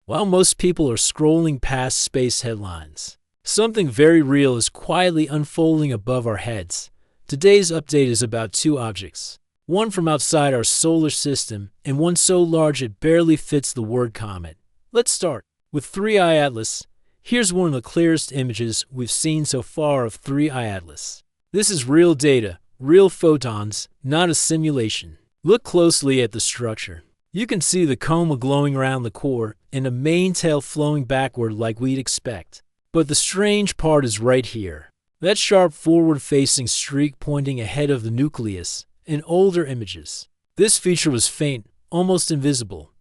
While most people are scrolling past space headlines, something very real is quietly unfolding above our heads. Today's update is about two objects, one from outside our solar system and one so large it barely fits the word comet. Let's start with 3I Atlas. Here's one of the clearest images we've seen so far of 3I Atlas. This is real data, real photons, not a simulation. Look closely at the structure. You can see the coma glowing around the core and a main tail flowing backward like we'd expect. But the strange part is right here. That sharp forward-facing streak pointing ahead of the nucleus. In older images, this feature was faint, almost invisible.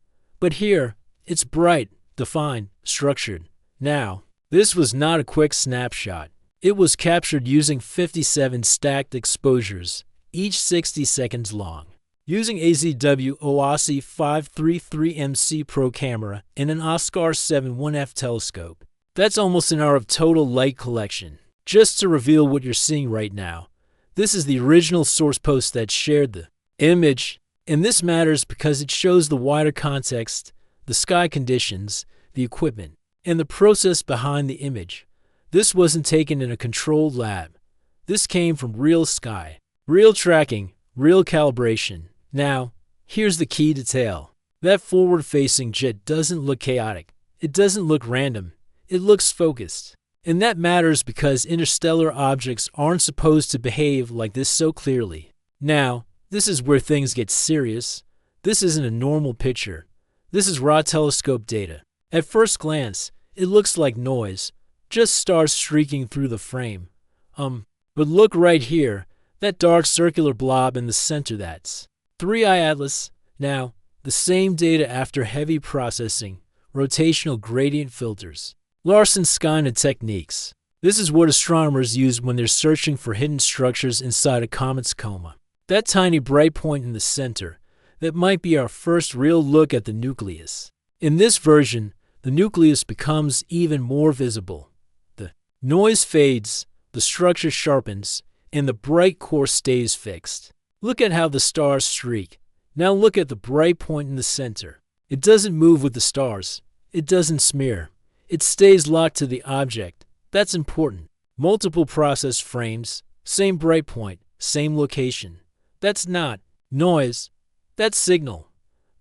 But here, it's bright, defined, structured. Now, this was not a quick snapshot. It was captured using 57 stacked exposures, each 60 seconds long. Using AZW OASI 533MC Pro camera and an Oscar 7 1F telescope. That's almost an hour of total light collection. Just to reveal what you're seeing right now, this is the original source post that shared the image, and this matters because it shows the wider context, the sky conditions, the equipment, and the process behind the image. This wasn't taken in a controlled lab. This came from real sky, real tracking, real calibration. Now, here's the key detail. That forward-facing jet doesn't look chaotic. It doesn't look random. It looks focused. And that matters because interstellar objects aren't supposed to behave like this so clearly. Now, this is where things get serious. This isn't a normal picture. This is raw telescope data. At first glance, it looks like noise, just stars streaking through the frame. But look right here, that dark circular blob in the center, that's 3I Atlas. Now, the same data after heavy processing, rotational gradient filters, Larsen-Skinner techniques. This is what astronomers use when they're searching for hidden structures inside a comet's coma. That tiny bright point in the center, that might be our first real look at the nucleus. In this version, the nucleus becomes even more visible. The noise fades, the structure sharpens, and the bright core stays fixed. Look at how the stars streak. Now look at the bright point in the center. It doesn't move with the stars. It doesn't smear. It stays locked to the object. That's important. Multiple process frames, same bright point, same location. That's not noise. That's signal.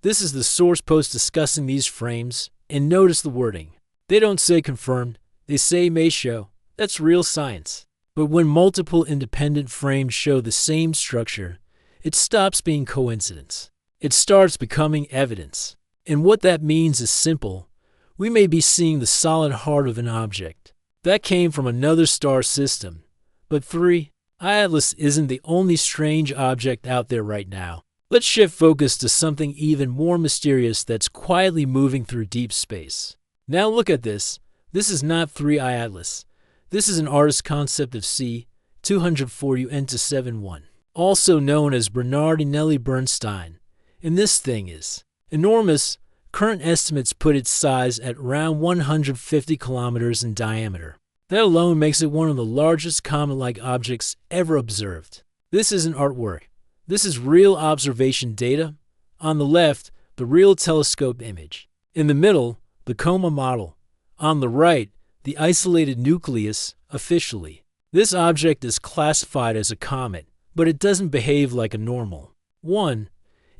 This is the source post discussing these frames, and notice the wording. They don't say confirmed. They say may show. That's real science. But when multiple independent frames show the same structure, it stops being coincidence. It starts becoming evidence. And what that means is simple. We may be seeing the solid heart of an object. That came from another star system. But 3I Atlas isn't the only strange object out there right now. Let's shift focus to something even more mysterious that's quietly moving through deep space. Now look at this. This is not 3I Atlas. This is an artist's concept of C-240 UN271. Also known as Bernardinelli Bernstein, and this thing is enormous. Current estimates put its size at around 150 kilometers in diameter. That alone makes it one of the largest comet-like objects ever observed. This isn't artwork. This is real observation data. On the left, the real telescope image. In the middle, the coma model. On the right, the isolated nucleus officially. This object is classified as a comet, but it doesn't behave like a normal one.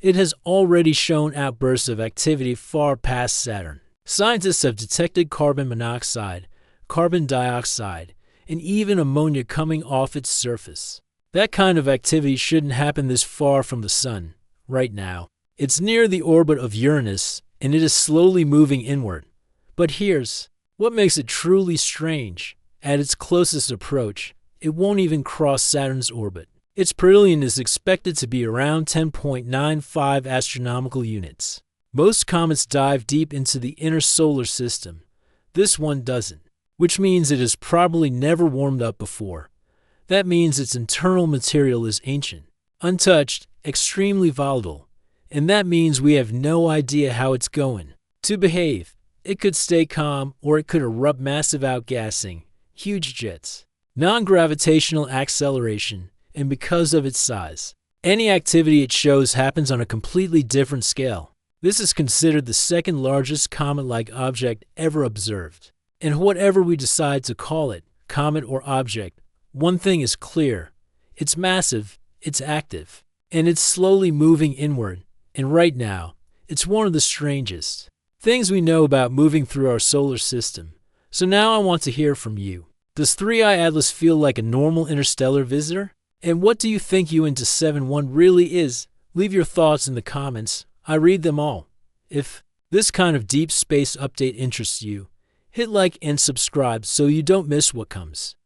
It has already shown outbursts of activity far past Saturn. Scientists have detected carbon monoxide, carbon dioxide, and even ammonia coming off its surface. That kind of activity shouldn't happen this far from the Sun, right now. It's near the orbit of Uranus, and it is slowly moving inward. But here's what makes it truly strange. At its closest approach, it won't even cross Saturn's orbit. Its perihelion is expected to be around 10.95 astronomical units. Most comets dive deep into the inner solar system. This one doesn't, which means it has probably never warmed up before. That means its internal material is ancient, untouched, extremely volatile, and that means we have no idea how it's going to behave. It could stay calm, or it could erupt massive outgassing, huge jets, non-gravitational acceleration, and because of its size, any activity it shows happens on a completely different scale. This is considered the second largest comet-like object ever observed. And whatever we decide to call it, comet or object, one thing is clear. It's massive, it's active, and it's slowly moving inward. And right now, it's one of the strangest things we know about moving through our solar system. So now I want to hear from you. Does 3i Atlas feel like a normal interstellar visitor? And what do you think UN271 really is? Leave your thoughts in the comments. I read them all. If this kind of deep space update interests you, hit like and subscribe so you don't miss what comes.